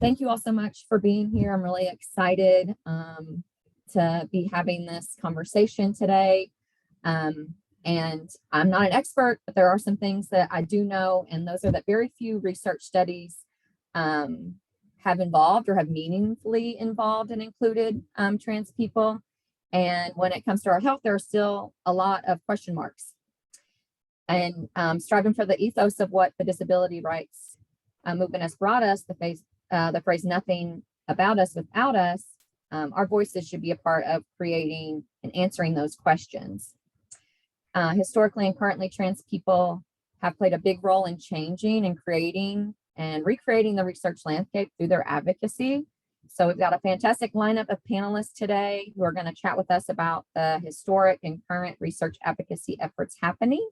Thank you all so much for being here. I'm really excited to be having this conversation today. And I'm not an expert, but there are some things that I do know, and those are that very few research studies have involved or have meaningfully involved and included trans people. And when it comes to our health, there are still a lot of question marks. And striving for the ethos of what the disability rights movement has brought us, the phrase "nothing about us without us," our voices should be a part of creating and answering those questions. Historically and currently, trans people have played a big role in changing and creating and recreating the research landscape through their advocacy. So we've got a fantastic lineup of panelists today who are going to chat with us about the historic and current research advocacy efforts happening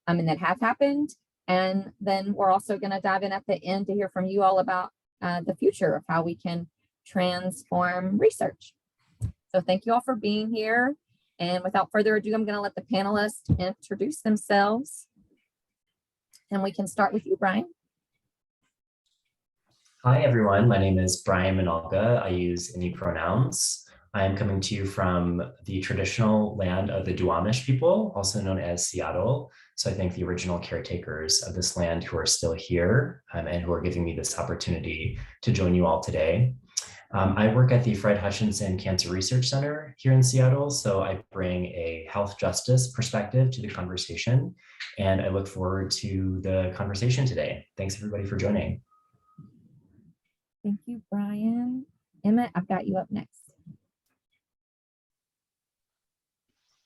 and that have happened. And then we're also going to dive in at the end to hear from you all about the future of how we can transform research. So thank you all for being here. And without further ado, I'm going to let the panelists introduce themselves. And we can start with you, Brian. Hi, everyone. My name is Brian Minalga. I use any pronouns. I am coming to you from the traditional land of the Duwamish people, also known as Seattle. So I thank the original caretakers of this land who are still here and who are giving me this opportunity to join you all today. I work at the Fred Hutchinson Cancer Research Center here in Seattle, so I bring a health justice perspective to the conversation, and I look forward to the conversation today. Thanks everybody for joining. Thank you, Brian. Emmett, I've got you up next.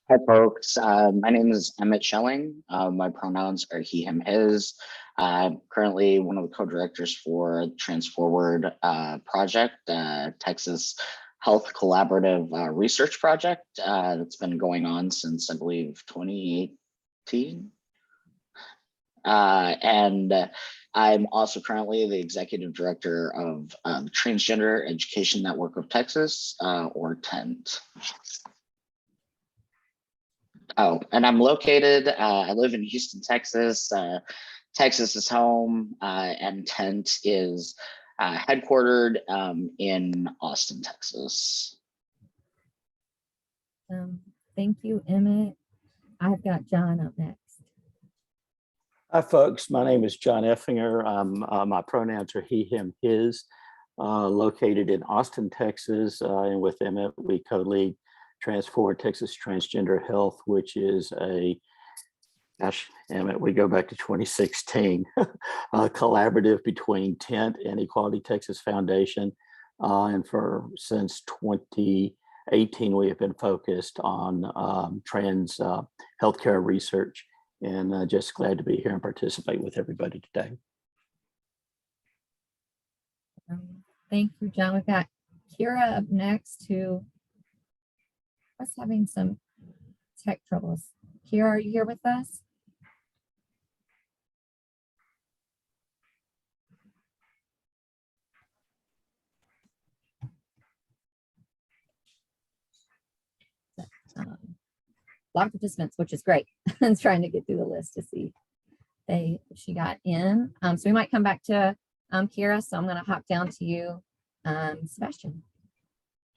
Hi, folks. My name is Emmett Schelling. My pronouns are he, him, his. I'm currently one of the co-directors for the Trans Forward project, Texas Health Collaborative Research Project that's been going on since, I believe, 2018. And I'm also currently the executive director of the Transgender Education Network of Texas, or TENT. Oh, and I'm located, I live in Houston, Texas. Texas is home, and TENT is headquartered in Austin, Texas. Thank you, Emmett. I've got John up next. Hi, folks. My name is John Oeffinger. My pronouns are he, him, his. Located in Austin, Texas, and with Emmett, we co-lead Trans Forward Texas Transgender Health, which is a, gosh, Emmett, we go back to 2016, a collaborative between TENT and Equality Texas Foundation. And since 2018, we have been focused on trans healthcare research, and just glad to be here and participate with everybody today. Thank you, John. We've got Kiara up next, who was having some tech troubles. Kiara, are you here with us? A lot of participants, which is great. I was trying to get through the list to see if she got in. So we might come back to Kiara. So I'm going to hop down to you, Sybastian.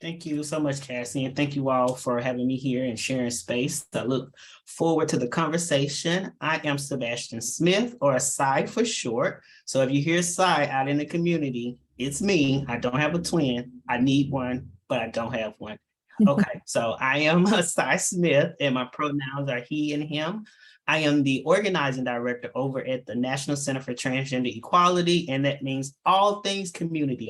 Thank you so much, Cassie, and thank you all for having me here and sharing space. I look forward to the conversation. I am Sybastian Smith, or Sy for short. So if you hear Sy out in the community, it's me. I don't have a twin. I need one, but I don't have one. Okay, so I am Sy Smith, and my pronouns are he and him. I am the organizing director over at the National Center for Transgender Equality, and that means all things community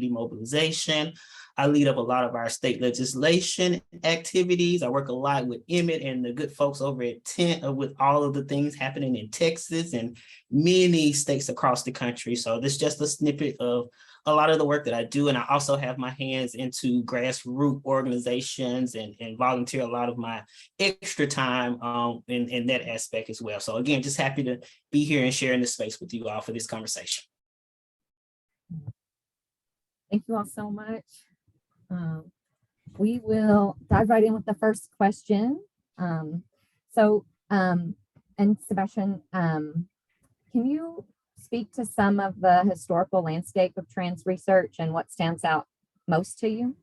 mobilization. I lead up a lot of our state legislation activities. I work a lot with Emmett and the good folks over at TENT with all of the things happening in Texas and many states across the country. So this is just a snippet of a lot of the work that I do. And I also have my hands into grassroots organizations and volunteer a lot of my extra time in that aspect as well. So again, just happy to be here and sharing this space with you all for this conversation. Thank you all so much. We will dive right in with the first question. And Sybastian, can you speak to some of the historical landscape of trans research and what stands out most to you?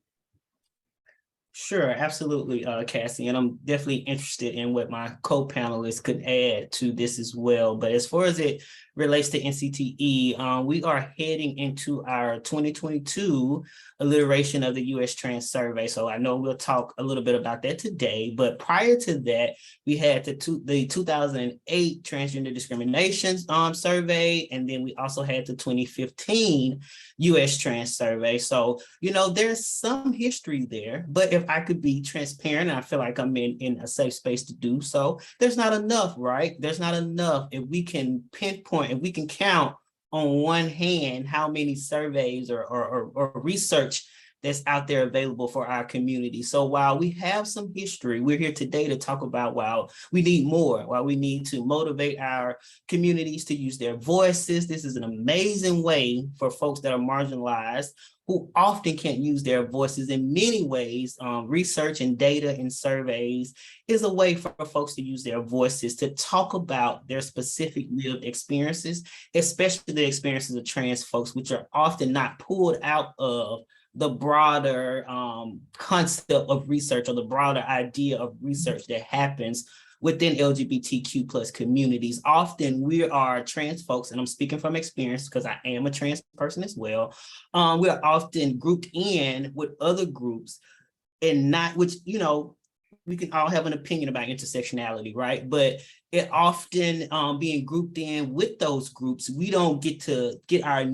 Sure, absolutely, Cassie, and I'm definitely interested in what my co-panelists could add to this as well. But as far as it relates to NCTE, we are heading into our 2022 iteration of the U.S. Trans Survey. So I know we'll talk a little bit about that today, but prior to that, we had the 2008 Transgender Discrimination Survey, and then we also had the 2015 U.S. Trans Survey. So, you know, there's some history there, but if I could be transparent, and I feel like I'm in a safe space to do so, there's not enough, right? There's not enough. If we can pinpoint, if we can count on one hand how many surveys or research that's out there available for our community. So while we have some history, we're here today to talk about while we need more, while we need to motivate our communities to use their voices. This is an amazing way for folks that are marginalized who often can't use their voices in many ways. Research and data and surveys is a way for folks to use their voices to talk about their specific lived experiences, especially the experiences of trans folks, which are often not pulled out of the broader concept of research or the broader idea of research that happens within LGBTQ plus communities. Often we are trans folks, and I'm speaking from experience because I am a trans person as well. We're often grouped in with other groups and not, which, you know, we can all have an opinion about intersectionality, right? But it often being grouped in with those groups, we don't get to get our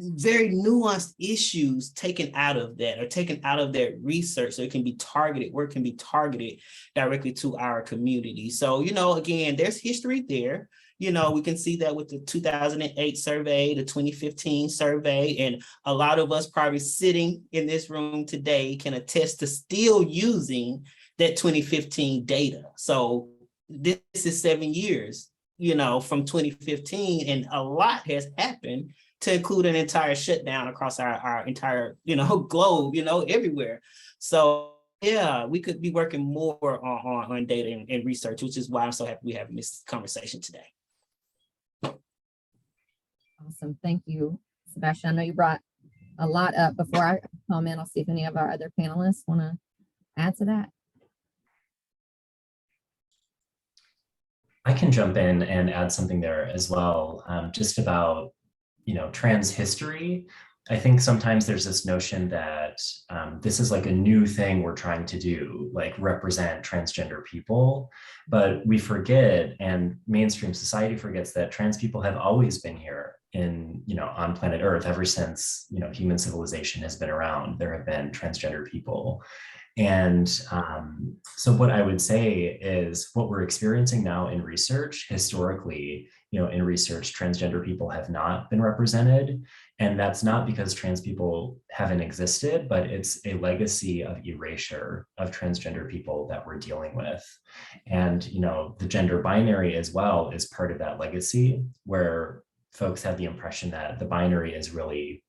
very nuanced issues taken out of that or taken out of that research so it can be targeted, where it can be targeted directly to our community. So, you know, again, there's history there. You know, we can see that with the 2008 survey, the 2015 survey, and a lot of us probably sitting in this room today can attest to still using that 2015 data. So this is 7 years, you know, from 2015, and a lot has happened to include an entire shutdown across our entire, you know, globe, you know, everywhere. So yeah, we could be working more on data and research, which is why I'm so happy we're having this conversation today. Awesome, thank you, Sybastian. I know you brought a lot up. Before I comment, I'll see if any of our other panelists want to add to that. I can jump in and add something there as well, just about, you know, trans history. I think sometimes there's this notion that this is like a new thing we're trying to do, like represent transgender people, but we forget, and mainstream society forgets, that trans people have always been here in, you know, on planet Earth ever since, you know, human civilization has been around. There have been transgender people. And so what I would say is what we're experiencing now in research, historically, you know, in research, transgender people have not been represented. And that's not because trans people haven't existed, but it's a legacy of erasure of transgender people that we're dealing with. And, you know, the gender binary as well is part of that legacy, where folks have the impression that the binary is really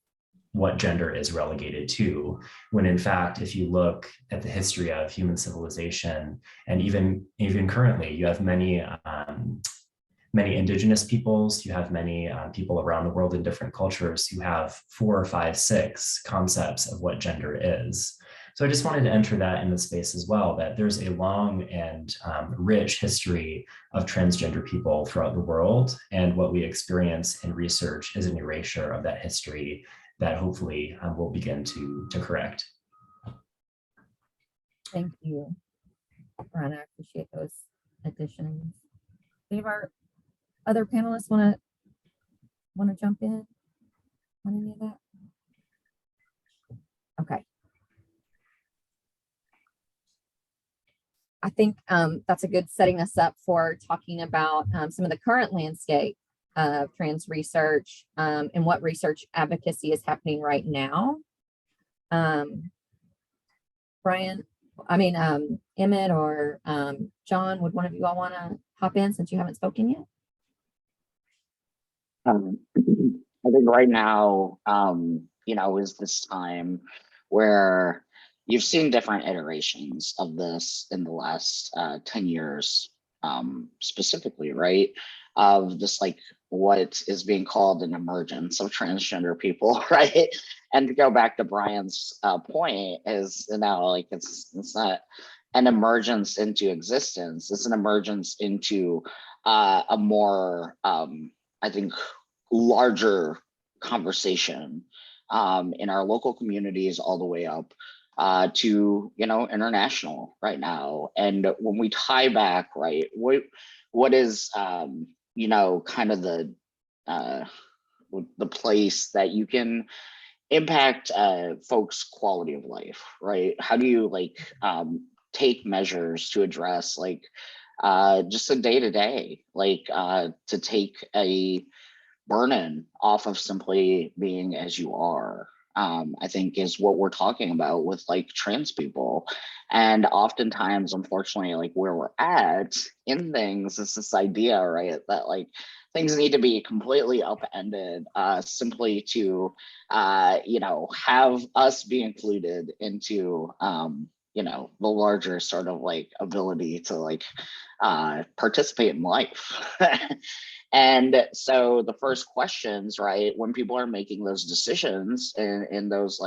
what gender is relegated to, when in fact, if you look at the history of human civilization, and even currently, you have many indigenous peoples, you have many people around the world in different cultures who have 4, 5, 6 concepts of what gender is. So I just wanted to enter that in the space as well, that there's a long and rich history of transgender people throughout the world. And what we experience in research is an erasure of that history that hopefully we'll begin to correct. Thank you, Brian. I appreciate those additions. Any of our other panelists want to jump in on any of that? Okay. I think that's a good setting us up for talking about some of the current landscape of trans research and what research advocacy is happening right now. Brian, Emmett or John, would one of you all want to hop in since you haven't spoken yet? I think right now, you know, is this time where you've seen different iterations of this in the last 10 years, specifically, right? of just like what is being called an emergence of transgender people, right? And to go back to Brian's point is, like it's not an emergence into existence, it's an emergence into a more, I think, larger conversation in our local communities all the way up to international right now. And when we tie back, right, what is kind of the place that you can impact folks' quality of life, right? How do you take measures to address just a day-to-day, to take a burden off of simply being as you are, I think is what we're talking about with trans people. And oftentimes, unfortunately, where we're at in things is this idea, right, that things need to be completely upended simply to have us be included into the larger sort of ability to participate in life. And so the first questions, right, when people are making those decisions in those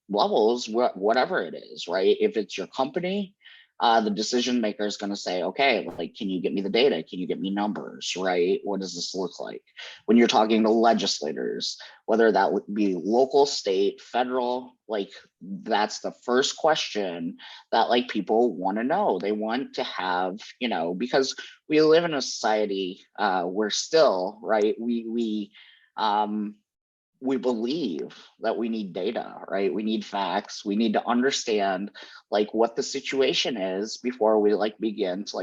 levels, whatever it is, right? If it's your company, the decision maker is going to say, okay, can you get me the data? Can you get me numbers, right? What does this look like? When you're talking to legislators, whether that would be local, state, federal, that's the first question that people want to know. They want to have, because we live in a society where still, right, we believe that we need data, right? We need facts. We need to understand what the situation is before we begin to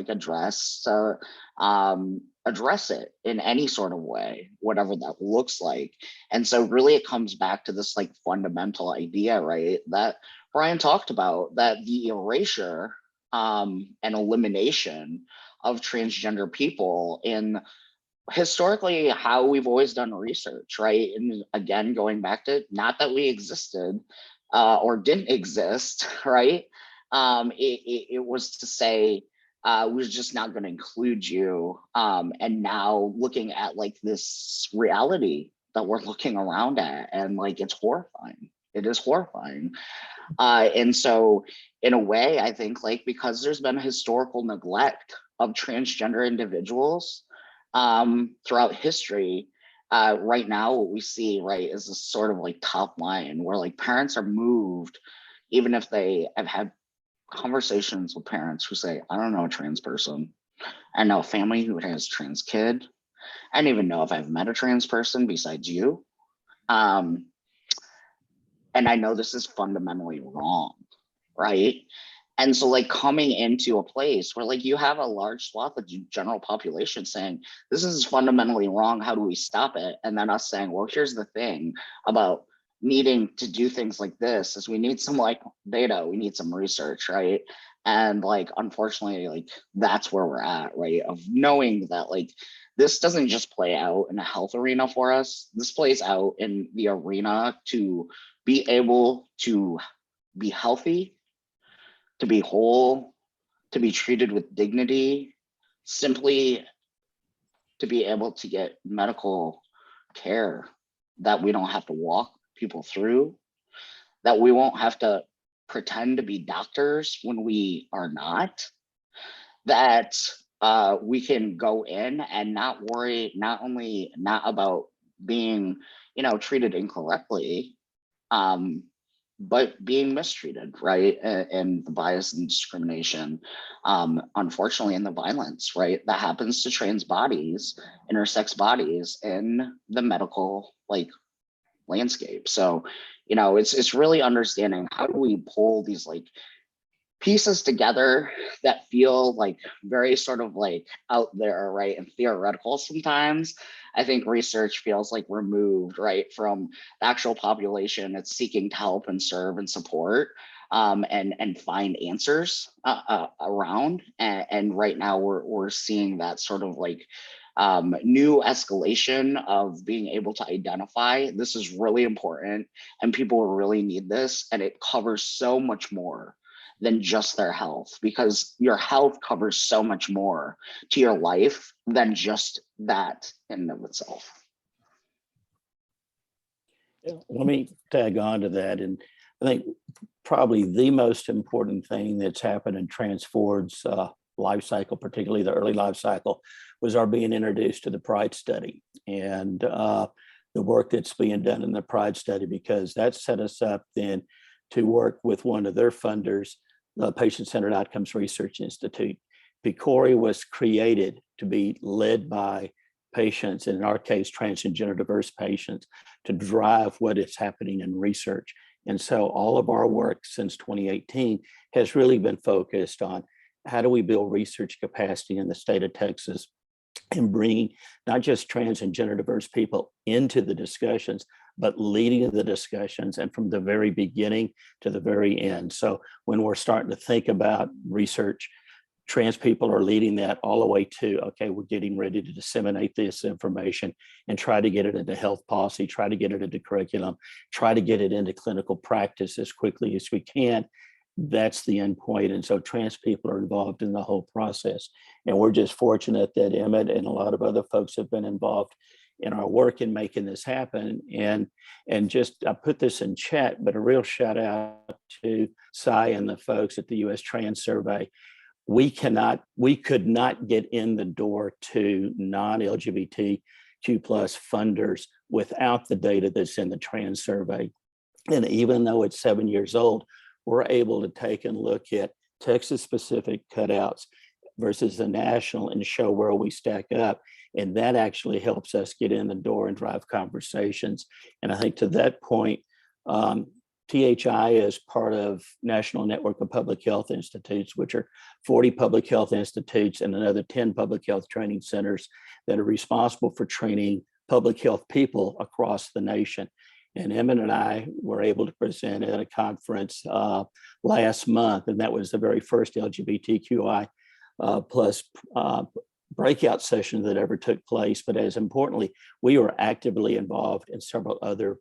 address it in any sort of way, whatever that looks like. And so really it comes back to this fundamental idea, right, that Brian talked about, that the erasure and elimination of transgender people in historically how we've always done research, right? And again, going back to not that we existed or didn't exist, right? It was to say we're just not going to include you. And now looking at this reality that we're looking around at, and it's horrifying. It is horrifying. And so in a way, I think because there's been historical neglect of transgender individuals throughout history, right now what we see, right, is this sort of top line where parents are moved, even if they have had conversations with parents who say, I don't know a trans person, I know a family who has a trans kid, I don't even know if I've met a trans person besides you, and I know this is fundamentally wrong, right? And so coming into a place where you have a large swath of the general population saying, this is fundamentally wrong, how do we stop it? And then us saying, well, here's the thing about needing to do things like this is we need some data, we need some research, right? And unfortunately, that's where we're at, right? Of knowing that this doesn't just play out in a health arena for us, this plays out in the arena to be able to be healthy, to be whole, to be treated with dignity, simply to be able to get medical care that we don't have to walk people through, that we won't have to pretend to be doctors when we are not, that we can go in and not worry, not about being, treated incorrectly, but being mistreated, right? And the bias and discrimination, unfortunately, and the violence, right, that happens to trans bodies, intersex bodies in the medical landscape. So, it's really understanding how do we pull these pieces together that feel very sort of out there, right, and theoretical sometimes. I think research feels removed, right, from the actual population. It's seeking to help and serve and support and find answers around. And right now we're seeing that sort of new escalation of being able to identify this is really important and people really need this, and it covers so much more than just their health, because your health covers so much more to your life than just that in and of itself. Let me tag on to that. And I think probably the most important thing that's happened in Trans4ward's life cycle, particularly the early life cycle, was our being introduced to the PRIDE study and the work that's being done in the PRIDE study, because that set us up then to work with one of their funders, the Patient-Centered Outcomes Research Institute. PCORI was created to be led by patients, and in our case, trans and gender diverse patients, to drive what is happening in research. And so all of our work since 2018 has really been focused on how do we build research capacity in the state of Texas and bringing not just trans and gender diverse people into the discussions, but leading the discussions, and from the very beginning to the very end. So when we're starting to think about research, trans people are leading that all the way to, okay, we're getting ready to disseminate this information and try to get it into health policy, try to get it into curriculum, try to get it into clinical practice as quickly as we can. That's the end point. And so trans people are involved in the whole process. And we're just fortunate that Emmett and a lot of other folks have been involved in our work in making this happen. And just, I put this in chat, but a real shout out to Sy and the folks at the US Trans Survey. We could not get in the door to non-LGBTQ+ funders without the data that's in the trans survey. And even though it's 7 years old, we're able to take and look at Texas-specific cutouts versus the national and show where we stack up. And that actually helps us get in the door and drive conversations. And I think to that point, THI is part of National Network of Public Health Institutes, which are 40 public health institutes and another 10 public health training centers that are responsible for training public health people across the nation. And Emmett and I were able to present at a conference last month, and that was the very first LGBTQI plus breakout session that ever took place. But as importantly, we were actively involved in several other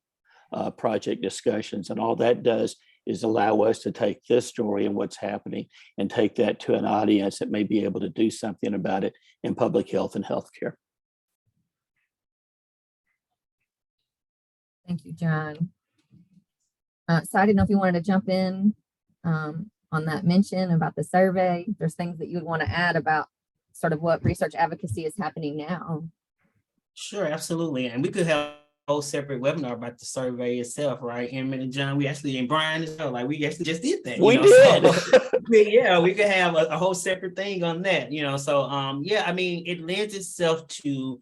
project discussions. And all that does is allow us to take this story and what's happening and take that to an audience that may be able to do something about it in public health and healthcare. Thank you, John. So I didn't know if you wanted to jump in on that mention about the survey. If there's things that you would want to add about sort of what research advocacy is happening now. Sure, absolutely. And we could have a whole separate webinar about the survey itself, right? Emmett and John, we actually, and Brian as well, like we actually just did that. We did. So, yeah, we could have a whole separate thing on that, So, yeah, I mean, it lends itself to,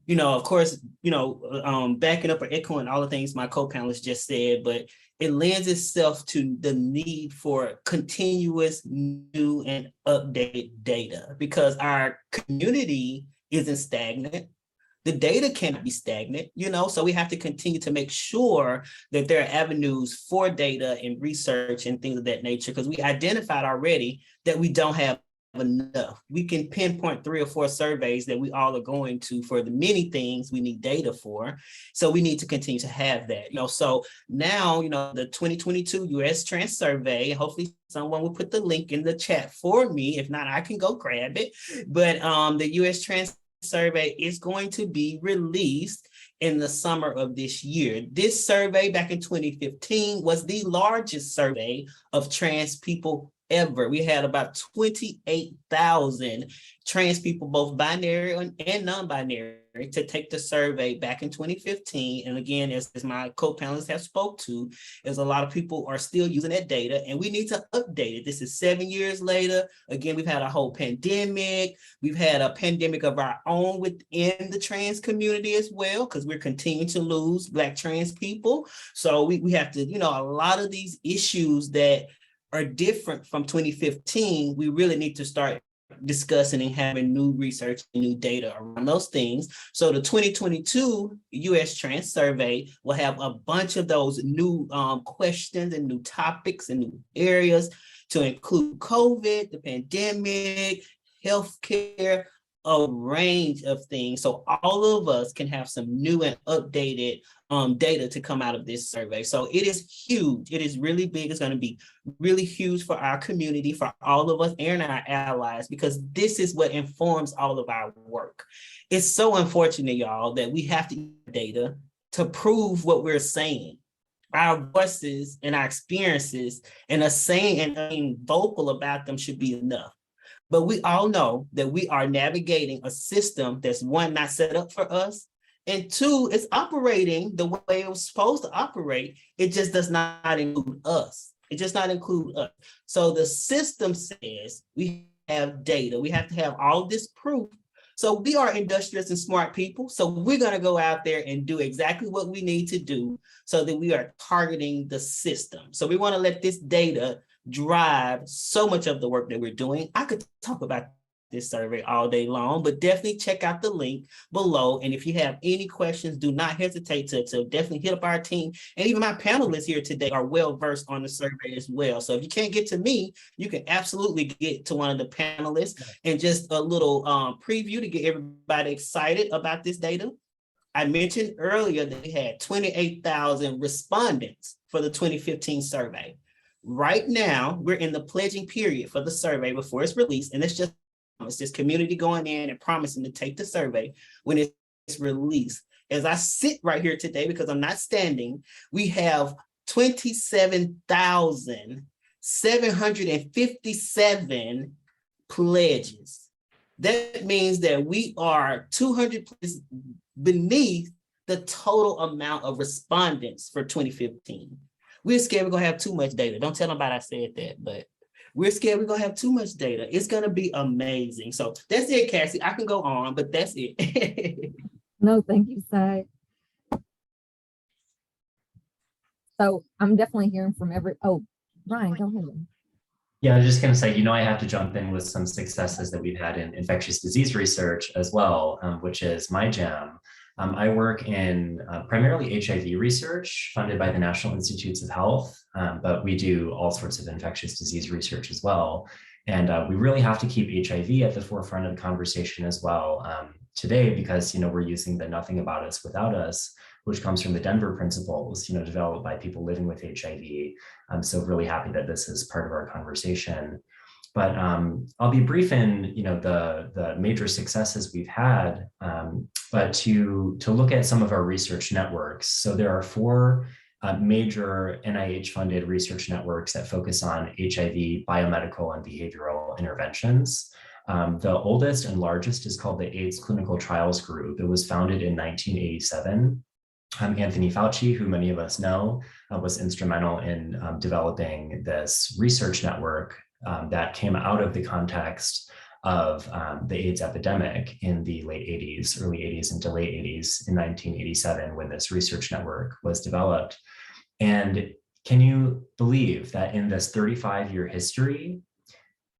of course, backing up or echoing all the things my co-panelists just said, but it lends itself to the need for continuous new and updated data, because our community isn't stagnant. The data can't be stagnant, so we have to continue to make sure that there are avenues for data and research and things of that nature, because we identified already that we don't have enough. We can pinpoint 3 or 4 surveys that we all are going to for the many things we need data for. So we need to continue to have that, So now, the 2022 US Trans Survey, hopefully someone will put the link in the chat for me. If not, I can go grab it. But the US Trans Survey is going to be released in the summer of this year. This survey back in 2015 was the largest survey of trans people ever. We had about 28,000 trans people, both binary and non-binary, to take the survey back in 2015. And again, as my co-panelists have spoke to, is a lot of people are still using that data, and we need to update it. This is 7 years later. Again, we've had a whole pandemic. We've had a pandemic of our own within the trans community as well, because we're continuing to lose Black trans people. So we have to, a lot of these issues that are different from 2015, we really need to start discussing and having new research and new data around those things. So the 2022 US Trans Survey will have a bunch of those new questions and new topics and new areas to include COVID, the pandemic, healthcare, a range of things. So all of us can have some new and updated data to come out of this survey. So it is huge. It is really big. It's going to be really huge for our community, for all of us and our allies, because this is what informs all of our work. It's so unfortunate, y'all, that we have to use data to prove what we're saying. Our voices and our experiences and us saying and being vocal about them should be enough. But we all know that we are navigating a system that's, one, not set up for us, and two, it's operating the way it was supposed to operate. It just does not include us. It does not include us. So the system says we have data. We have to have all this proof. So we are industrious and smart people. So we're going to go out there and do exactly what we need to do so that we are targeting the system. So we want to let this data drive so much of the work that we're doing. I could talk about this survey all day long, but definitely check out the link below. And if you have any questions, do not hesitate to definitely hit up our team. And even my panelists here today are well-versed on the survey as well. So if you can't get to me, you can absolutely get to one of the panelists. And just a little preview to get everybody excited about this data. I mentioned earlier that we had 28,000 respondents for the 2015 survey. Right now, we're in the pledging period for the survey before it's released, and it's just community going in and promising to take the survey when it's released. As I sit right here today, because I'm not standing, we have 27,757 pledges. That means that we are 200 beneath the total amount of respondents for 2015. We're scared we're gonna have too much data. Don't tell nobody I said that, but we're scared we're gonna have too much data. It's gonna be amazing. So that's it, Cassie. I can go on, but that's it. No, thank you, Sy. So I'm definitely hearing from Brian, go ahead. Yeah, I was just going to say, I have to jump in with some successes that we've had in infectious disease research as well, which is my jam. I work in primarily HIV research funded by the National Institutes of Health, but we do all sorts of infectious disease research as well. And we really have to keep HIV at the forefront of the conversation as well today, because, we're using the nothing about us without us, which comes from the Denver principles, developed by people living with HIV. I'm so really happy that this is part of our conversation. But I'll be brief in the major successes we've had, but to look at some of our research networks. So there are 4 major NIH-funded research networks that focus on HIV, biomedical, and behavioral interventions. The oldest and largest is called the AIDS Clinical Trials Group. It was founded in 1987. Anthony Fauci, who many of us know, was instrumental in developing this research network that came out of the context of the AIDS epidemic in the late 80s, early 80s into late 80s in 1987, when this research network was developed. And can you believe that in this 35-year history,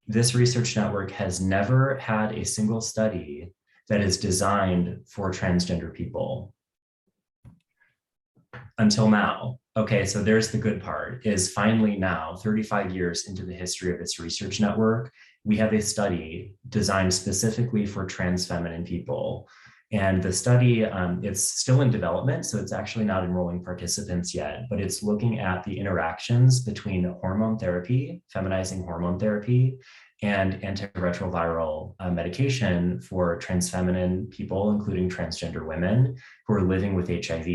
this research network has never had a single study that is designed for transgender people? Until now. Okay, so there's the good part, is finally now, 35 years into the history of this research network, we have a study designed specifically for trans feminine people. And the study, it's still in development, so it's actually not enrolling participants yet, but it's looking at the interactions between hormone therapy, feminizing hormone therapy, and antiretroviral medication for trans feminine people, including transgender women who are living with HIV.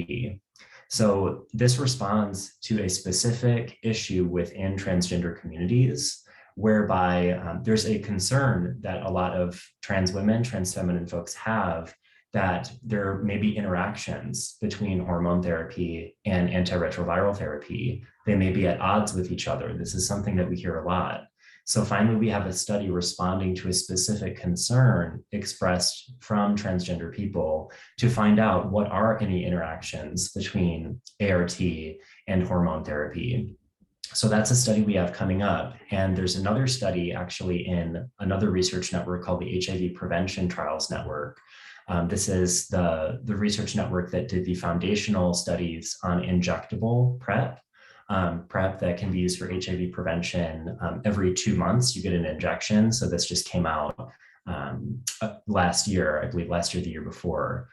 So this responds to a specific issue within transgender communities, whereby there's a concern that a lot of trans women, trans feminine folks have, that there may be interactions between hormone therapy and antiretroviral therapy. They may be at odds with each other. This is something that we hear a lot. So finally, we have a study responding to a specific concern expressed from transgender people to find out what are any interactions between ART and hormone therapy. So that's a study we have coming up. And there's another study actually in another research network called the HIV Prevention Trials Network. This is the research network that did the foundational studies on injectable PrEP. PrEP that can be used for HIV prevention. Every 2 months, you get an injection. So this just came out last year, I believe last year, the year before.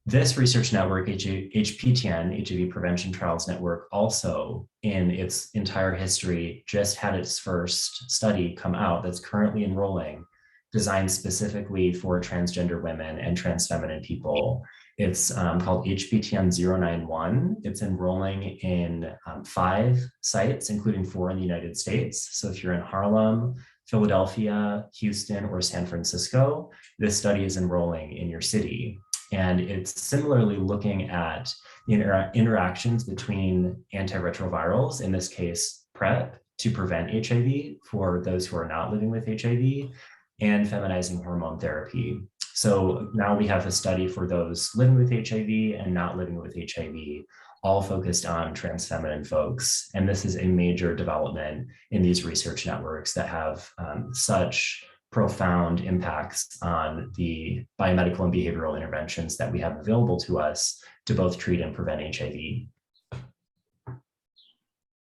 This research network, HPTN, HIV Prevention Trials Network, also in its entire history just had its first study come out that's currently enrolling, designed specifically for transgender women and trans feminine people. It's called HPTN 091. It's enrolling in 5 sites, including 4 in the United States. So if you're in Harlem, Philadelphia, Houston, or San Francisco, this study is enrolling in your city. And it's similarly looking at the interactions between antiretrovirals, in this case, PrEP, to prevent HIV for those who are not living with HIV, and feminizing hormone therapy. So now we have a study for those living with HIV and not living with HIV, all focused on trans feminine folks. And this is a major development in these research networks that have such profound impacts on the biomedical and behavioral interventions that we have available to us to both treat and prevent HIV.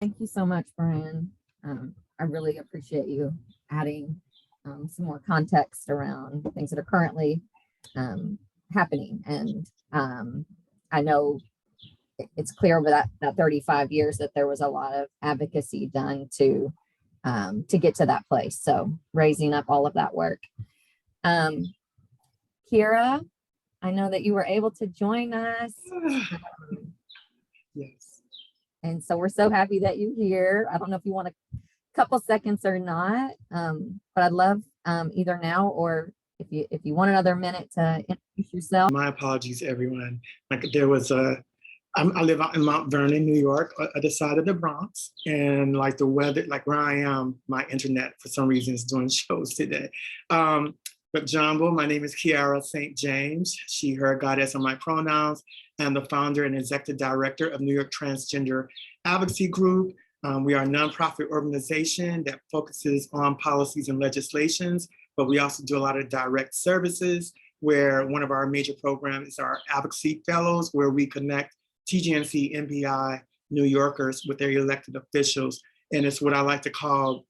Thank you so much, Brian. I really appreciate you adding some more context around things that are currently happening. And I know it's clear over that 35 years that there was a lot of advocacy done to get to that place. So raising up all of that work. Kiara, I know that you were able to join us. Yes. And so we're so happy that you're here. I don't know if you want a couple seconds or not, but I'd love either now or if you want another minute to introduce yourself. My apologies, everyone. Like there was I live out in Mount Vernon, New York, other side of the Bronx, and like the weather, like where I am, my internet for some reason is doing shows today. But Jumbo, my name is Kiara St. James. She, her, goddess are my pronouns. I'm the founder and executive director of New York Transgender Advocacy Group. We are a nonprofit organization that focuses on policies and legislations, but we also do a lot of direct services, where one of our major programs is our advocacy fellows, where we connect TGNC, MPI, New Yorkers with their elected officials. And it's what I like to call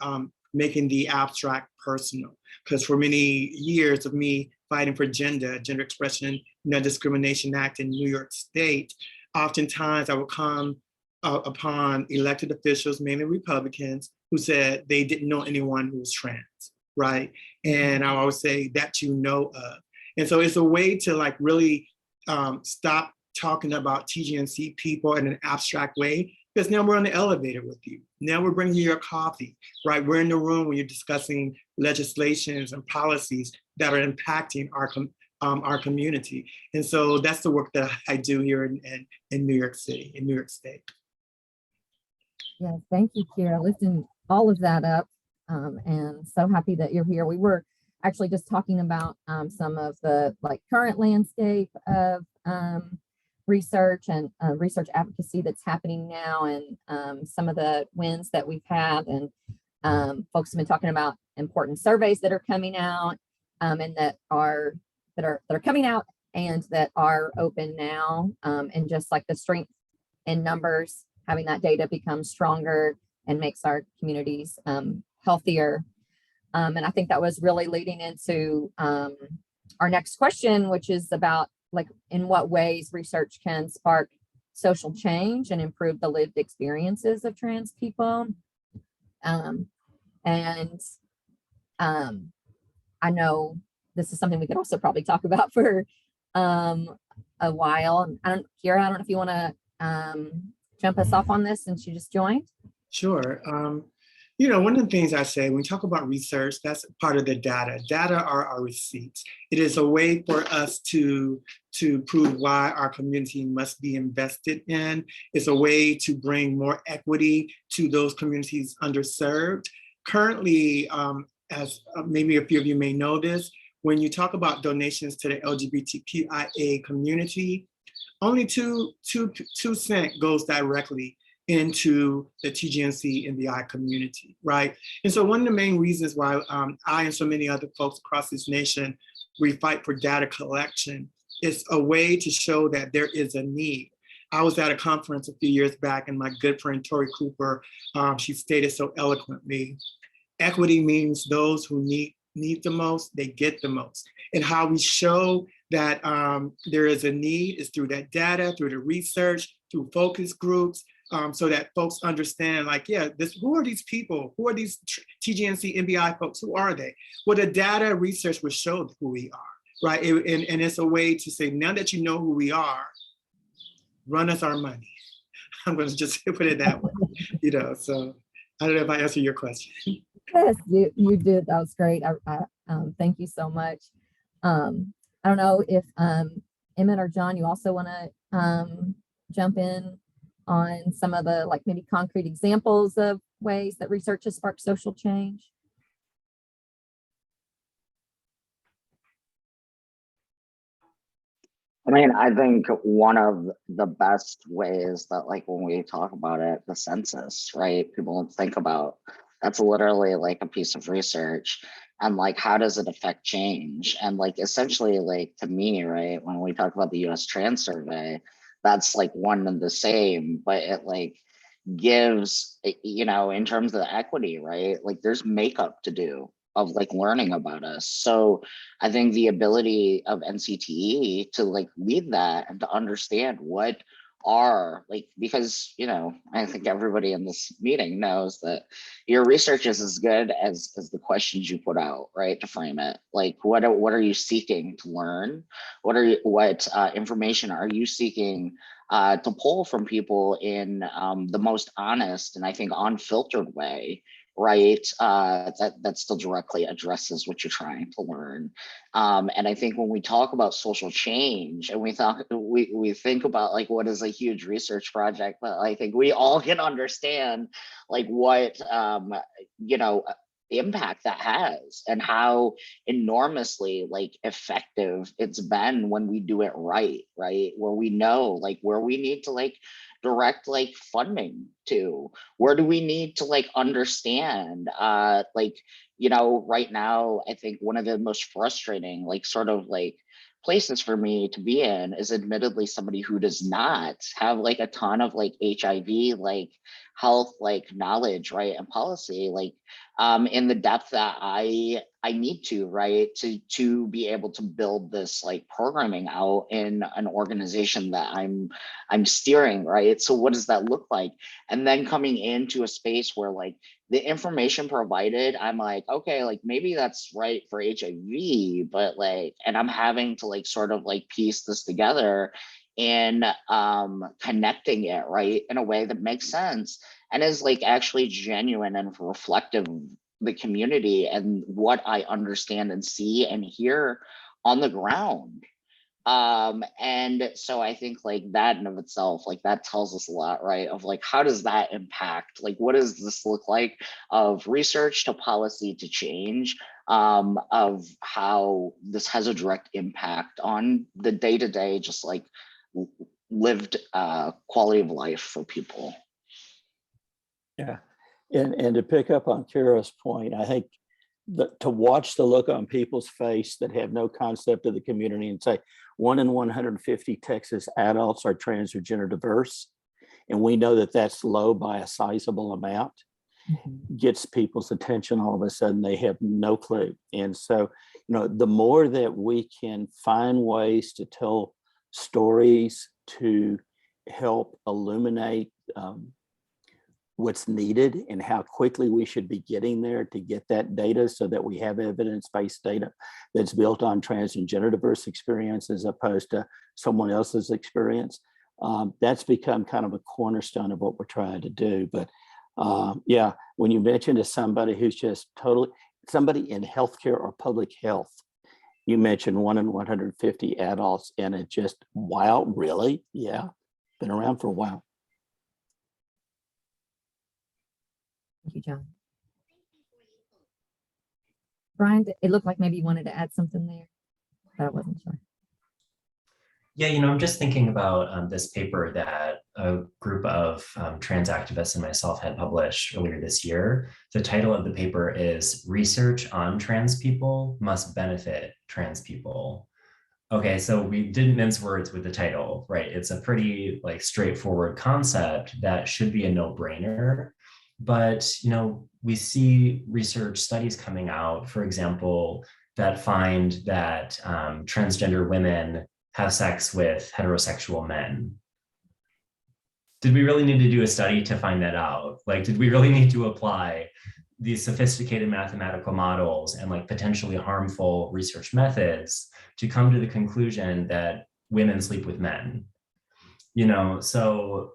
making the abstract personal. Because for many years of me fighting for Gender Expression, Non-Discrimination Act in New York State, oftentimes I would come upon elected officials, mainly Republicans, who said they didn't know anyone who was trans, right? And I always say that you know of. And so it's a way to like really stop talking about TGNC people in an abstract way, because now we're on the elevator with you. Now we're bringing you your coffee, right? We're in the room when you're discussing legislations and policies that are impacting our community. And so that's the work that I do here in New York City, in New York State. Yeah, thank you, Kiara. Lifting all of that up, and so happy that you're here. We were actually just talking about some of the current landscape of research and research advocacy that's happening now, and some of the wins that we've had, and folks have been talking about important surveys that are coming out, and that are coming out and that are open now, and just like the strength in numbers, having that data become stronger and makes our communities healthier. And I think that was really leading into our next question, which is about in what ways research can spark social change and improve the lived experiences of trans people. I know this is something we could also probably talk about for a while. Kiara, I don't know if you want to jump us off on this since you just joined. Sure. One of the things I say when we talk about research, that's part of the data. Data are our receipts. It is a way for us to prove why our community must be invested in. It's a way to bring more equity to those communities underserved. Currently, as maybe a few of you may know this, when you talk about donations to the LGBTQIA community, only 2 cents goes directly into the TGNC and the I community, right? And so one of the main reasons why I and so many other folks across this nation, we fight for data collection is a way to show that there is a need. I was at a conference a few years back, and my good friend Tori Cooper, she stated so eloquently, equity means those who need the most, they get the most. And how we show that there is a need is through that data, through the research, through focus groups, so that folks understand, like, yeah, who are these people? Who are these TGNC MBI folks? Who are they? Well, the data research will show who we are, right? And it's a way to say, now that you know who we are, run us our money. I'm going to just put it that way, so I don't know if I answered your question. Yes, you did. That was great. Thank you so much. I don't know if Emmett or John, you also want to jump in on some of the maybe concrete examples of ways that research has sparked social change. I mean, I think one of the best ways that, when we talk about it, the census, right? People don't think about, that's literally a piece of research, and how does it affect change? And essentially, to me, right, when we talk about the US Trans Survey, that's one and the same, but it gives, in terms of the equity, right? There's makeup to do of learning about us. So I think the ability of NCTE to lead that and to understand what are because I think everybody in this meeting knows that your research is as good as the questions you put out, right, to frame it. What are you seeking to learn? What information are you seeking to pull from people in the most honest and I think unfiltered way, right? That still directly addresses what you're trying to learn. And I think when we talk about social change and we think about what is a huge research project, but I think we all can understand what impact that has and how enormously effective it's been when we do it right, where we know where we need to direct funding to, where do we need to understand right now, I think one of the most frustrating places for me to be in is admittedly somebody who does not have a ton of HIV health knowledge, right, and policy in the depth that I need to, right, to be able to build this programming out in an organization that I'm steering, right? So what does that look like? And then coming into a space where the information provided, I'm okay, maybe that's right for HIV, but and I'm having to sort of piece this together and connecting it, right, in a way that makes sense and is actually genuine and reflective of the community and what I understand and see and hear on the ground. And so I think that in of itself, that tells us a lot, right, of how does that impact, what does this look like of research to policy to change, of how this has a direct impact on the day-to-day just lived quality of life for people. Yeah, and to pick up on Kiara's point, I think to watch the look on people's face that have no concept of the community and say 1 in 150 Texas adults are trans or gender diverse, and we know that that's low by a sizable amount, gets people's attention. All of a sudden they have no clue. And so, the more that we can find ways to tell stories to help illuminate what's needed and how quickly we should be getting there to get that data so that we have evidence-based data that's built on trans and gender diverse experience as opposed to someone else's experience. That's become kind of a cornerstone of what we're trying to do. But yeah, when you mention to somebody who's just totally, somebody in healthcare or public health, you mentioned 1 in 150 adults and it just, wow, really? Yeah, been around for a while. Thank you, John. Brian, it looked like maybe you wanted to add something there, but I wasn't sure. Yeah, I'm just thinking about this paper that a group of trans activists and myself had published earlier this year. The title of the paper is "Research on Trans People Must Benefit Trans People." Okay, so we didn't mince words with the title, right? It's a pretty straightforward concept that should be a no-brainer. But, we see research studies coming out, for example, that find that transgender women have sex with heterosexual men. Did we really need to do a study to find that out? Like, did we really need to apply these sophisticated mathematical models and like potentially harmful research methods to come to the conclusion that women sleep with men? You know, so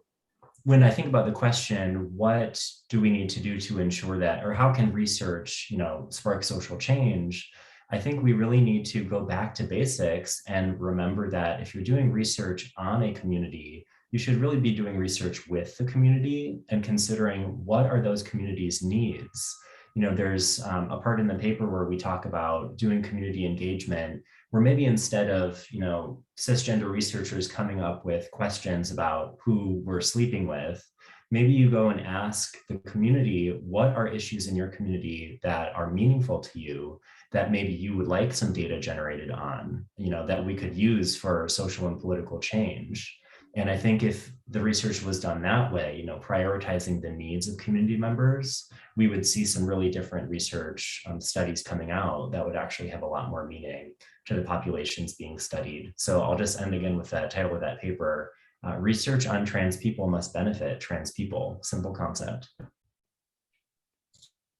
when I think about the question, what do we need to do to ensure that, or how can research, you know, spark social change? I think we really need to go back to basics and remember that if you're doing research on a community, you should really be doing research with the community and considering what are those communities' needs. You know, there's a part in the paper where we talk about doing community engagement, where maybe instead of, you know, cisgender researchers coming up with questions about who we're sleeping with, maybe you go and ask the community, what are issues in your community that are meaningful to you, that maybe you would like some data generated on, you know, that we could use for social and political change. And I think if the research was done that way, you know, prioritizing the needs of community members, we would see some really different research studies coming out that would actually have a lot more meaning to the populations being studied. So I'll just end again with that title of that paper, research on trans people must benefit trans people, simple concept.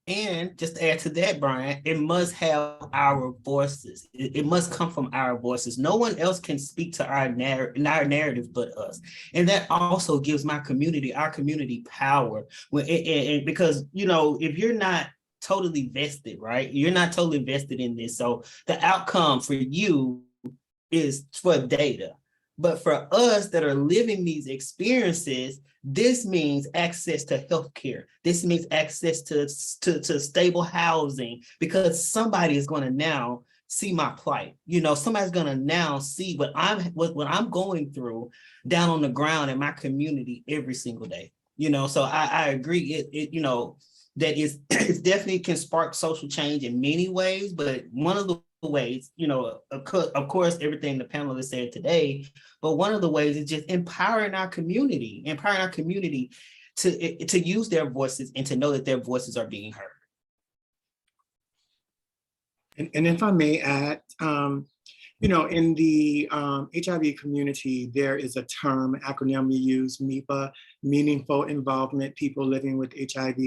And just to add to that, Brian, it must have our voices. It must come from our voices. No one else can speak to our narrative but us. And that also gives our community power. Because, you know, if you're not totally vested, right? You're not totally vested in this. So the outcome for you is for data. But for us that are living these experiences, this means access to healthcare. This means access to stable housing, because somebody is going to now see my plight. You know, somebody's going to now see what I'm going through down on the ground in my community every single day. You know, so I agree. You know, that is it definitely can spark social change in many ways, but one of the ways, you know, of course, everything the panelists said today, but one of the ways is just empowering our community to use their voices and to know that their voices are being heard. And if I may add, you know, in the HIV community, there is a term, acronym we use, MIPA, Meaningful Involvement, People Living with HIV,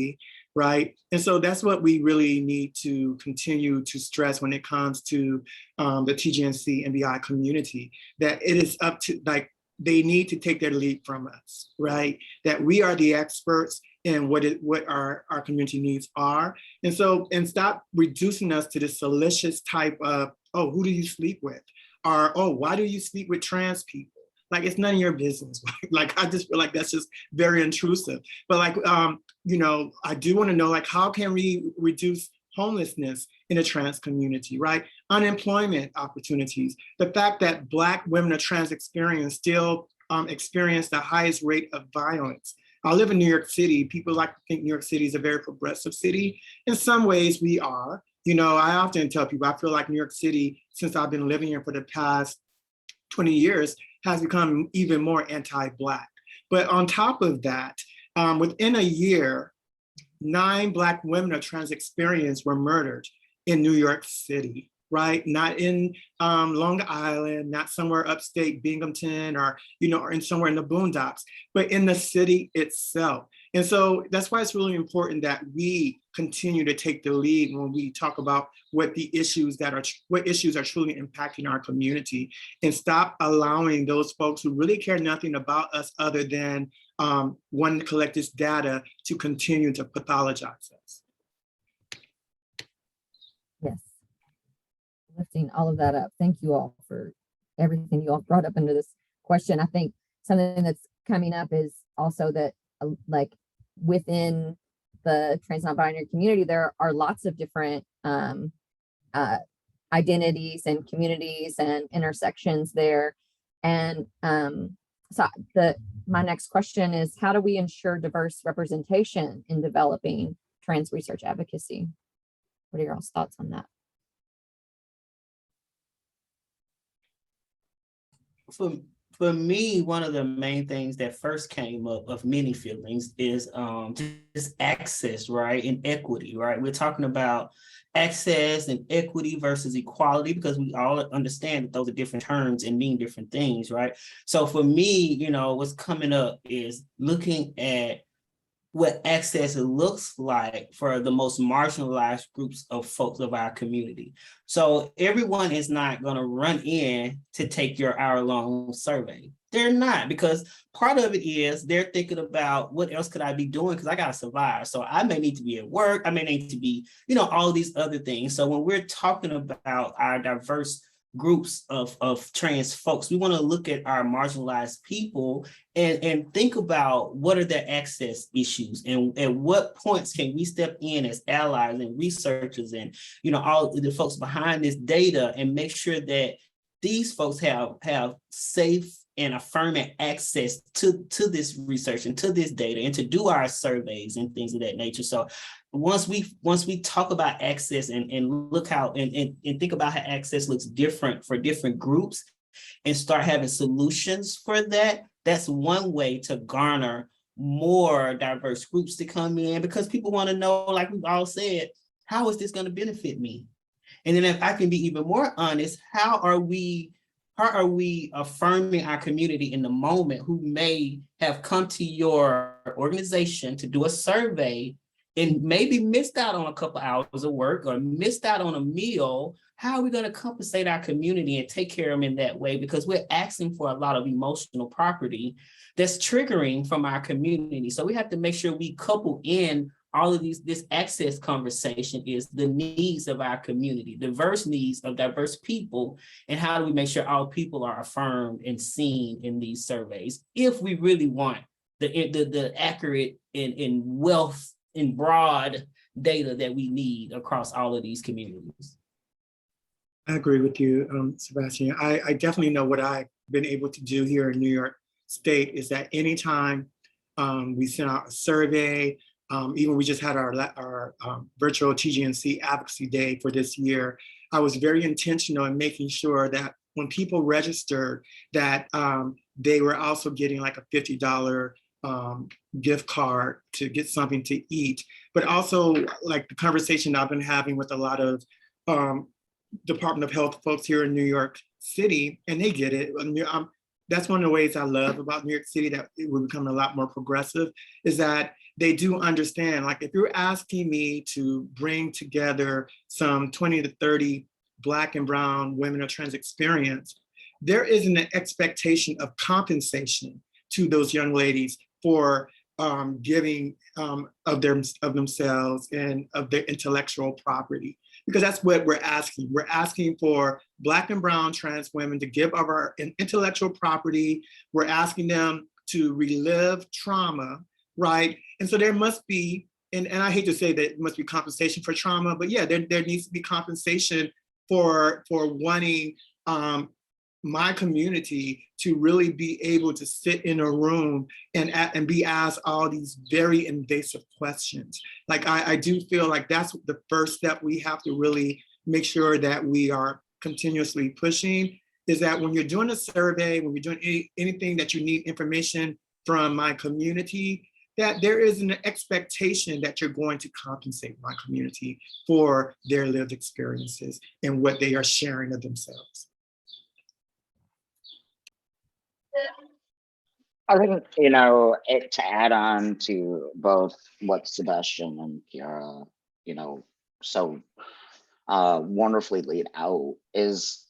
right? And so that's what we really need to continue to stress when it comes to the TGNC and BI community, that it is up to, like, they need to take their lead from us, right? That we are the experts in what our community needs are. And so, and stop reducing us to this salacious type of, oh, who do you sleep with? Or, oh, why do you sleep with trans people? Like, it's none of your business. Like, I just feel like that's just very intrusive. But like, you know, I do want to know, like, how can we reduce homelessness in the trans community, right? Unemployment opportunities. The fact that Black women of trans experience still experience the highest rate of violence. I live in New York City. People like to think New York City is a very progressive city. In some ways we are. You know, I often tell people, I feel like New York City, since I've been living here for the past 20 years, has become even more anti-Black. But on top of that, within a year, 9 Black women of trans experience were murdered in New York City, right? Not in Long Island, not somewhere upstate Binghamton, or, you know, or in somewhere in the boondocks, but in the city itself. And so that's why it's really important that we continue to take the lead when we talk about what issues are truly impacting our community, and stop allowing those folks who really care nothing about us other than wanting to collect this data to continue to pathologize us. Yes. Lifting all of that up. Thank you all for everything you all brought up into this question. I think something that's coming up is also that, like, within the trans non-binary community, there are lots of different identities and communities and intersections there. And so my next question is, how do we ensure diverse representation in developing trans research advocacy? What are your all's thoughts on that? For For me, one of the main things that first came up of many feelings is just access, right? And equity, right? We're talking about access and equity versus equality because we all understand that those are different terms and mean different things, right? So for me, what's coming up is looking at what access looks like for the most marginalized groups of folks of our community. So everyone is not going to run in to take your hour-long survey. They're not, because part of it is they're thinking about what else could I be doing because I got to survive. So I may need to be at work. I may need to be, all these other things. So when we're talking about our diverse groups of trans folks, we want to look at our marginalized people and think about what are their access issues and at what points can we step in as allies and researchers and all the folks behind this data and make sure that these folks have safe and affirming access to this research and to this data and to do our surveys and things of that nature. So once we talk about access and look how and think about how access looks different for different groups and start having solutions for that, that's one way to garner more diverse groups to come in because people want to know, like we've all said, how is this going to benefit me? And then if I can be even more honest, how are we affirming our community in the moment who may have come to your organization to do a survey and maybe missed out on a couple hours of work or missed out on a meal? How are we going to compensate our community and take care of them in that way? Because we're asking for a lot of emotional property that's triggering from our community. So we have to make sure we couple in all of this access conversation is the needs of our community, diverse needs of diverse people, and how do we make sure all people are affirmed and seen in these surveys if we really want the accurate and wealth and broad data that we need across all of these communities. I agree with you, Sybastian. I definitely know what I've been able to do here in New York State is that anytime we send out a survey, even we just had our virtual TGNC Advocacy Day for this year, I was very intentional in making sure that when people registered that they were also getting like a $50 gift card to get something to eat, but also like the conversation I've been having with a lot of Department of Health folks here in New York City, and they get it. That's one of the ways I love about New York City, that we're becoming a lot more progressive, is that they do understand, like if you're asking me to bring together some 20 to 30 Black and Brown women of trans experience, there isn't an expectation of compensation to those young ladies for giving of themselves and of their intellectual property, because that's what we're asking. We're asking for Black and Brown trans women to give of our intellectual property. We're asking them to relive trauma, right? And so there must be, and I hate to say that it must be compensation for trauma, but yeah, there needs to be compensation for wanting my community to really be able to sit in a room and be asked all these very invasive questions. Like I do feel like that's the first step we have to really make sure that we are continuously pushing, is that when you're doing a survey, when you're doing anything that you need information from my community, that there is an expectation that you're going to compensate my community for their lived experiences and what they are sharing of themselves. I think, to add on to both what Sybastian and Kiara, so wonderfully laid out is,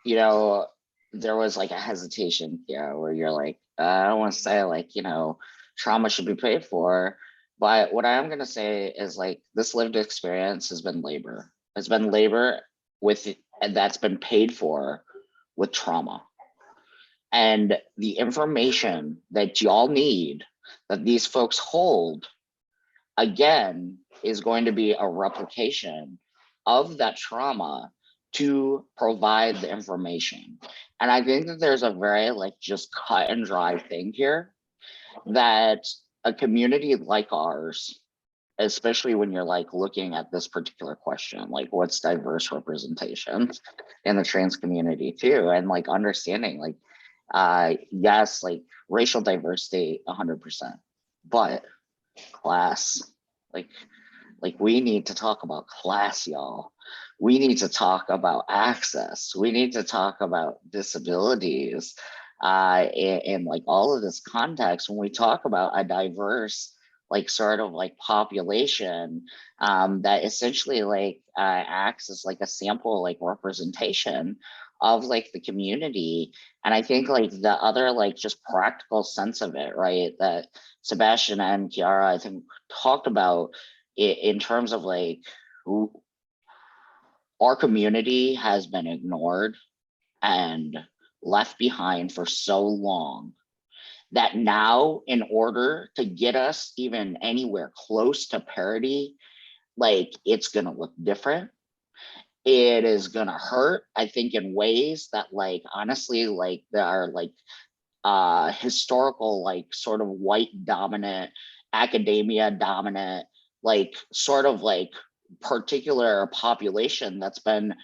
there was like a hesitation, where you're like, I don't want to say like, trauma should be paid for. But what I am going to say is like, this lived experience has been labor. It's been labor and that's been paid for with trauma. And the information that y'all need, that these folks hold, again, is going to be a replication of that trauma to provide the information. And I think that there's a very just cut and dry thing here, that a community like ours, especially when you're looking at this particular question, what's diverse representation in the trans community too, and understanding Yes, like racial diversity, 100%, but class, like we need to talk about class, y'all. We need to talk about access. We need to talk about disabilities, and like all of this context. When we talk about a diverse, like sort of like population, that essentially like acts as like a sample, like representation of like the community. And I think like the other like just practical sense of it, right, that Sybastian and Kiara, I think, talked about in terms of like our community has been ignored and left behind for so long that now, in order to get us even anywhere close to parity, like it's gonna look different. It is gonna hurt, I think, in ways that like honestly like there are like historical like sort of white dominant, academia dominant, like sort of like particular population that's been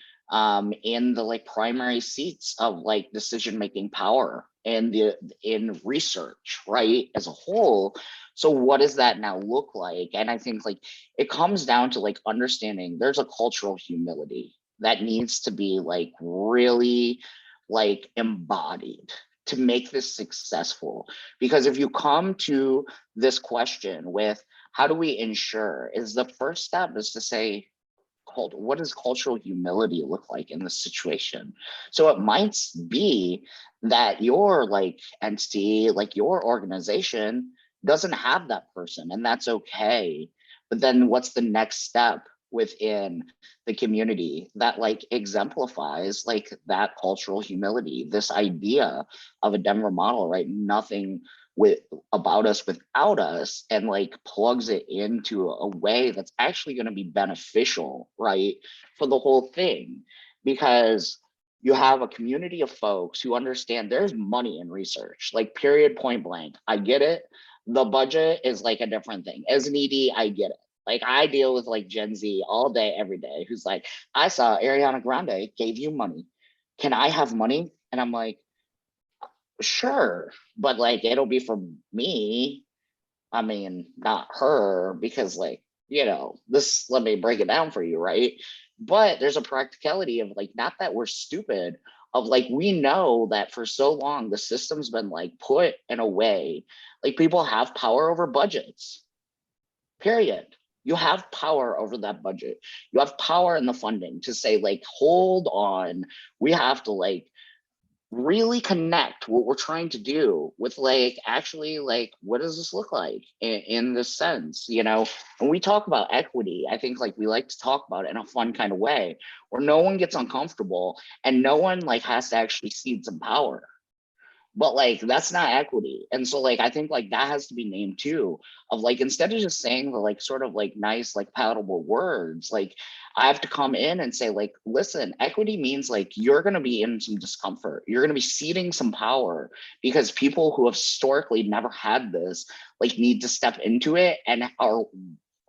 in the like primary seats of like decision making power and the in research, right, as a whole. So what does that now look like? And I think like it comes down to like understanding there's a cultural humility that needs to be like really like embodied to make this successful. Because if you come to this question with how do we ensure, is the first step is to say, what does cultural humility look like in this situation? So it might be that your like entity, like your organization doesn't have that person, and that's okay. But then what's the next step within the community that like exemplifies like that cultural humility, this idea of a Denver model, right? Nothing with about us without us, and like plugs it into a way that's actually going to be beneficial, right, for the whole thing. Because you have a community of folks who understand there's money in research, like period, point blank. I get it. The budget is like a different thing. As an ED, I get it. Like I deal with like Gen Z all day, every day, who's like, I saw Ariana Grande gave you money. Can I have money? And I'm like, sure, but like it'll be for me. I mean, not her, because like, you know, this, let me break it down for you, right? But there's a practicality of like, not that we're stupid, of like, we know that for so long the system's been like put in a way, like people have power over budgets, period. You have power over that budget. You have power in the funding to say like, hold on, we have to like really connect what we're trying to do with like actually like what does this look like in this sense, you know. When we talk about equity, I think like we like to talk about it in a fun kind of way where no one gets uncomfortable and no one like has to actually cede some power. But like that's not equity. And so like I think like that has to be named too, of like instead of just saying the like sort of like nice like palatable words, like I have to come in and say like, listen, equity means like you're going to be in some discomfort, you're going to be ceding some power, because people who have historically never had this like need to step into it and are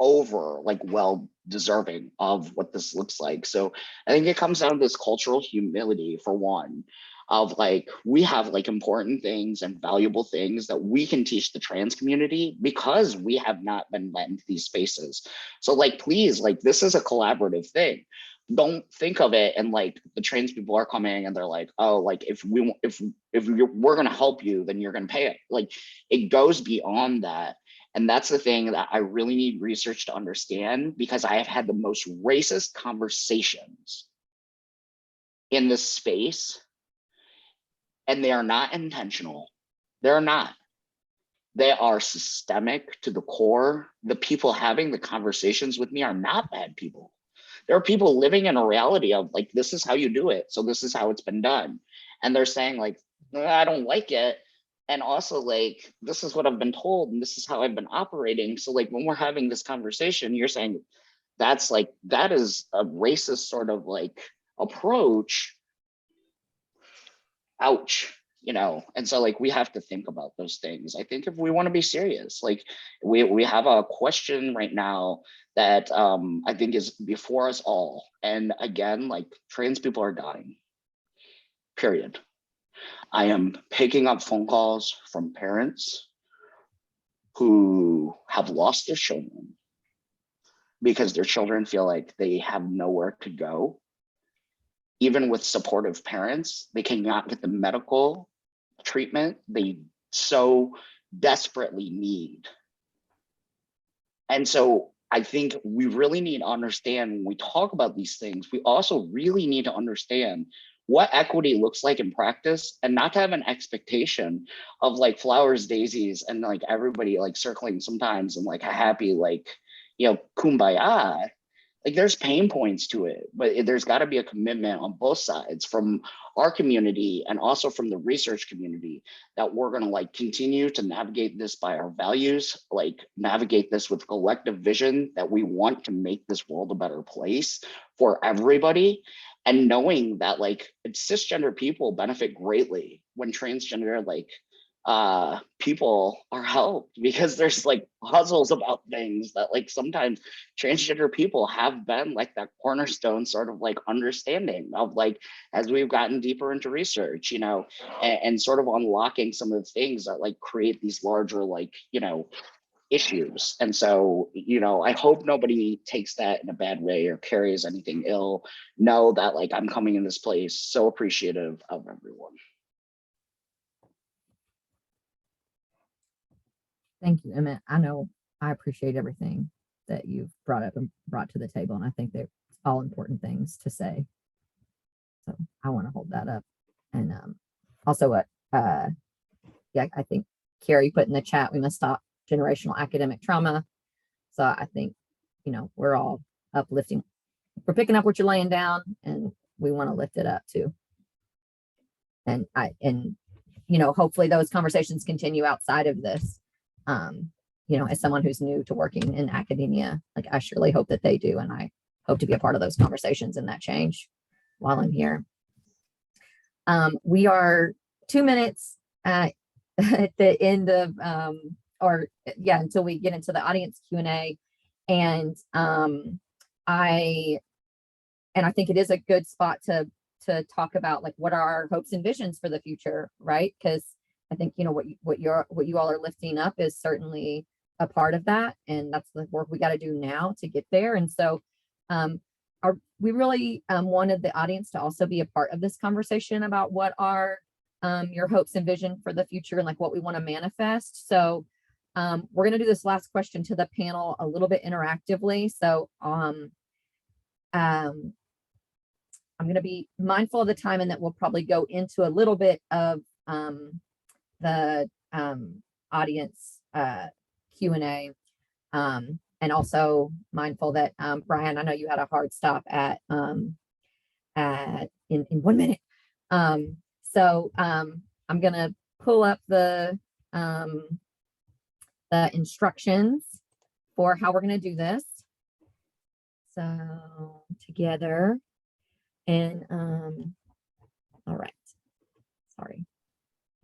over like well deserving of what this looks like. So I think it comes down to this cultural humility, for one, of like we have like important things and valuable things that we can teach the trans community because we have not been let into these spaces. So like please, like this is a collaborative thing. Don't think of it and like the trans people are coming and they're like, oh, like if we're going to help you, then you're going to pay it. Like it goes beyond that. And that's the thing that I really need research to understand, because I have had the most racist conversations in this space, and they are not intentional. They're not. They are systemic to the core. The people having the conversations with me are not bad people. There are people living in a reality of like, this is how you do it. So this is how it's been done. And they're saying like, I don't like it. And also like, this is what I've been told and this is how I've been operating. So like when we're having this conversation, you're saying that's like, that is a racist sort of like approach. Ouch, you know. And so like we have to think about those things. I think if we want to be serious, like we have a question right now that I think is before us all. And again, like trans people are dying, period. I am picking up phone calls from parents who have lost their children because their children feel like they have nowhere to go. Even with supportive parents, they cannot get the medical treatment they so desperately need. And so I think we really need to understand when we talk about these things, we also really need to understand what equity looks like in practice, and not to have an expectation of like flowers, daisies, and like everybody like circling sometimes and like a happy, like, you know, kumbaya. Like there's pain points to it, but there's got to be a commitment on both sides from our community and also from the research community that we're going to like continue to navigate this by our values, like navigate this with collective vision that we want to make this world a better place for everybody. And knowing that like cisgender people benefit greatly when transgender like people are helped, because there's like puzzles about things that like sometimes transgender people have been like that cornerstone sort of like understanding of like as we've gotten deeper into research, you know, and sort of unlocking some of the things that like create these larger like, you know, issues. And so, you know, I hope nobody takes that in a bad way or carries anything ill. Know that like I'm coming in this place so appreciative of everyone. Thank you, Emmett. I know I appreciate everything that you've brought up and brought to the table, and I think they're all important things to say. So I want to hold that up. And also what, yeah, I think Carrie put in the chat, we must stop generational academic trauma. So I think, you know, we're all uplifting. We're picking up what you're laying down, and we want to lift it up too. And you know, hopefully those conversations continue outside of this. You know, as someone who's new to working in academia, like I surely hope that they do. And I hope to be a part of those conversations and that change while I'm here. We are 2 minutes at the end of, until we get into the audience Q&A. And I think it is a good spot to talk about like what are our hopes and visions for the future, right? Because I think, you know, what you all are lifting up is certainly a part of that, and that's the work we got to do now to get there. And so we really wanted the audience to also be a part of this conversation about what are your hopes and vision for the future and like what we want to manifest. So we're going to do this last question to the panel a little bit interactively. So I'm going to be mindful of the time, and that we'll probably go into a little bit of the audience Q&A, and also mindful that Brian, I know you had a hard stop at in 1 minute. So I'm gonna pull up the instructions for how we're gonna do this. So together, and all right, sorry,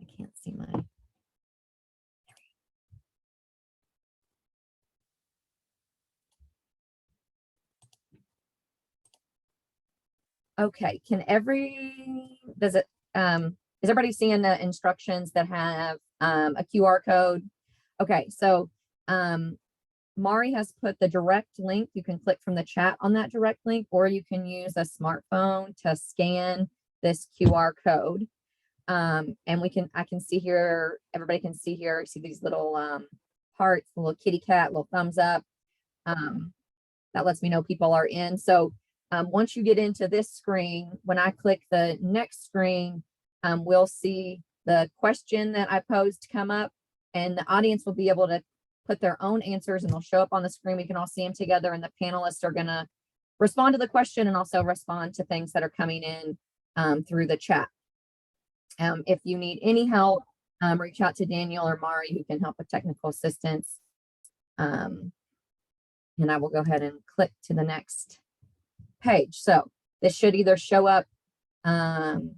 I can't see my. Okay, is everybody seeing the instructions that have a QR code? Okay, so Mari has put the direct link. You can click from the chat on that direct link, or you can use a smartphone to scan this QR code. And I can see here, everybody can see here, see these little hearts, a little kitty cat, little thumbs up. That lets me know people are in. So once you get into this screen, when I click the next screen, we'll see the question that I posed come up, and the audience will be able to put their own answers, and they'll show up on the screen. We can all see them together, and the panelists are going to respond to the question and also respond to things that are coming in through the chat. If you need any help, reach out to Daniel or Mari, who can help with technical assistance. And I will go ahead and click to the next page. So this should either show up on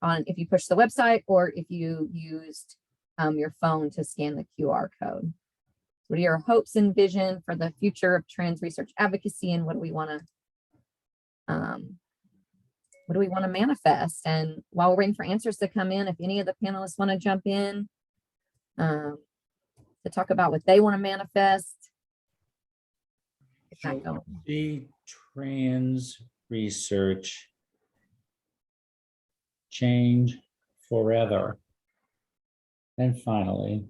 if you push the website, or if you used your phone to scan the QR code. What are your hopes and vision for the future of trans research advocacy, and what do we want to what do we want to manifest? And while we're waiting for answers to come in, if any of the panelists want to jump in to talk about what they want to manifest. Get that going. The trans research change forever. And finally,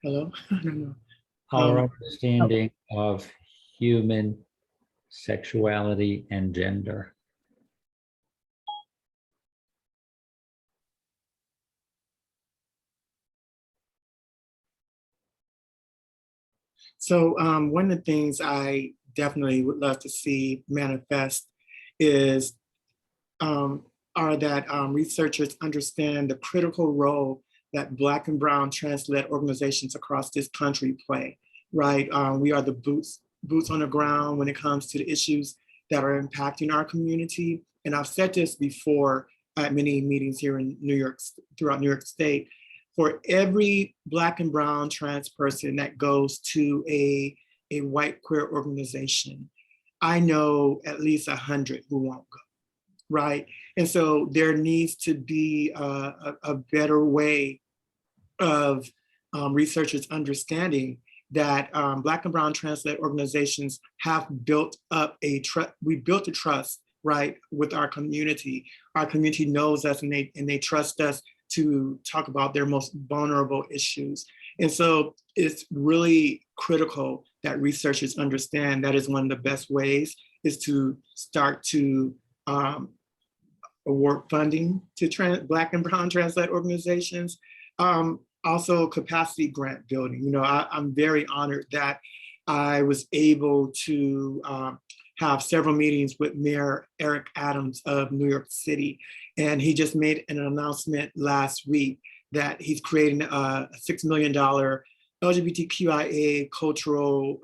Hello? I don't know. our understanding of human sexuality and gender. So one of the things I definitely would love to see manifest is are that researchers understand the critical role that Black and Brown trans-led organizations across this country play, right? We are the boots on the ground when it comes to the issues that are impacting our community. And I've said this before at many meetings here in New York, throughout New York State. For every Black and Brown trans person that goes to a white queer organization, I know at least 100 who won't go, right? And so there needs to be a better way of researchers understanding that Black and Brown trans-led organizations have built up we built a trust, right, with our community. Our community knows us and they trust us to talk about their most vulnerable issues. And so it's really critical that researchers understand that is one of the best ways is to start to award funding to Black and Brown trans-led organizations. Also capacity grant building. You know, I'm very honored that I was able to have several meetings with Mayor Eric Adams of New York City. And he just made an announcement last week that he's creating a $6 million LGBTQIA cultural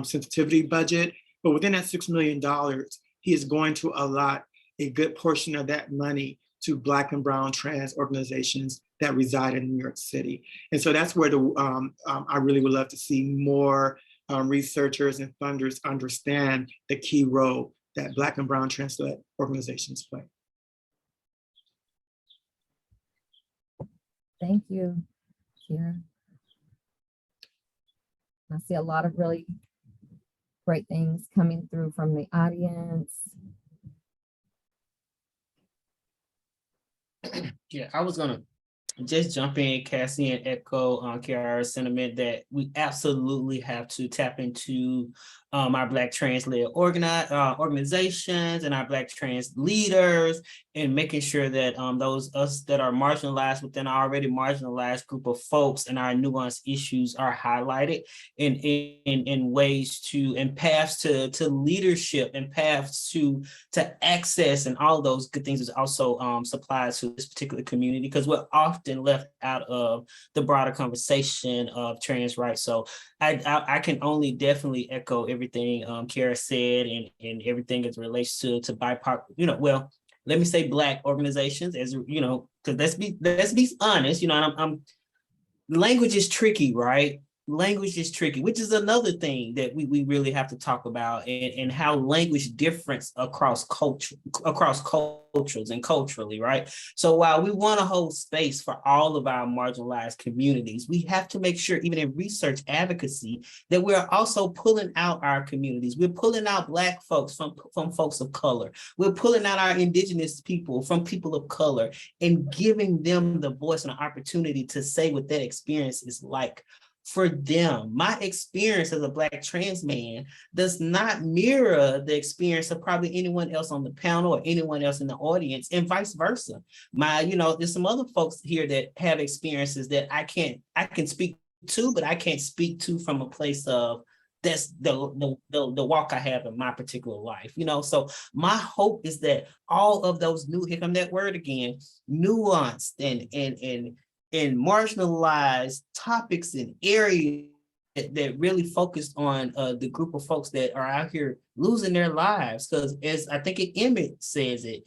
sensitivity budget. But within that $6 million, he is going to allot a good portion of that money to Black and Brown trans organizations that reside in New York City. And so that's where I really would love to see more researchers and funders understand the key role that Black and Brown trans-led organizations play. Thank you, Kiara. I see a lot of really great things coming through from the audience. Yeah, I was gonna just jump in, Cassie, and echo Kiara's sentiment that we absolutely have to tap into our Black trans-led organizations and our Black trans leaders, and making sure that those us that are marginalized within our already marginalized group of folks and our nuanced issues are highlighted in ways and paths to leadership and paths to access, and all those good things is also supplied to this particular community, because we're often left out of the broader conversation of trans rights. So I can only definitely echo everything Kiara said and everything as it relates to BIPOC, well, let me say Black organizations, as because let's be honest, and language is tricky, right? Language is tricky, which is another thing that we really have to talk about, and how language differs across cultures and culturally, right? So while we want to hold space for all of our marginalized communities, we have to make sure, even in research advocacy, that we're also pulling out our communities. We're pulling out Black folks from folks of color. We're pulling out our Indigenous people from people of color, and giving them the voice and the opportunity to say what that experience is like for them. My experience as a Black trans man does not mirror the experience of probably anyone else on the panel or anyone else in the audience, and vice versa. There's some other folks here that have experiences that I can speak to, but I can't speak to from a place of that's the walk I have in my particular life, So my hope is that all of those here come that word again, nuanced and marginalized topics and areas that really focused on the group of folks that are out here losing their lives. Because as I think Emmett says it,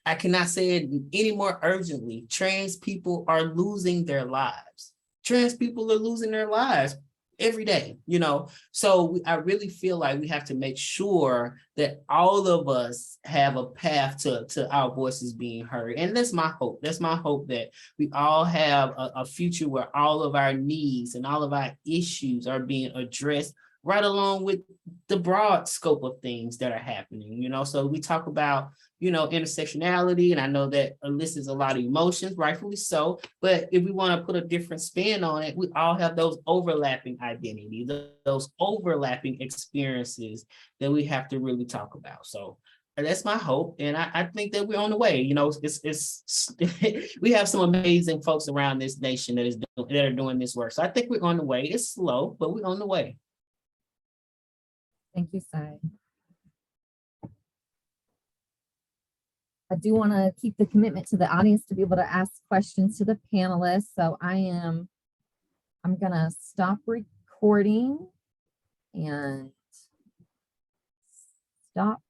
I cannot say it any more urgently, trans people are losing their lives. Trans people are losing their lives. every day, you know? So I really feel like we have to make sure that all of us have a path to our voices being heard. And that's my hope. That's my hope, that we all have a future where all of our needs and all of our issues are being addressed right along with the broad scope of things that are happening, you know? So we talk about, you know, intersectionality, and I know that elicits a lot of emotions, rightfully so, but if we want to put a different spin on it, we all have those overlapping identities, those overlapping experiences that we have to really talk about. So that's my hope, and I think that we're on the way. You know, it's we have some amazing folks around this nation that are doing this work. So I think we're on the way. It's slow, but we're on the way. Thank you, Sy. I do want to keep the commitment to the audience to be able to ask questions to the panelists. So I'm gonna stop recording and stop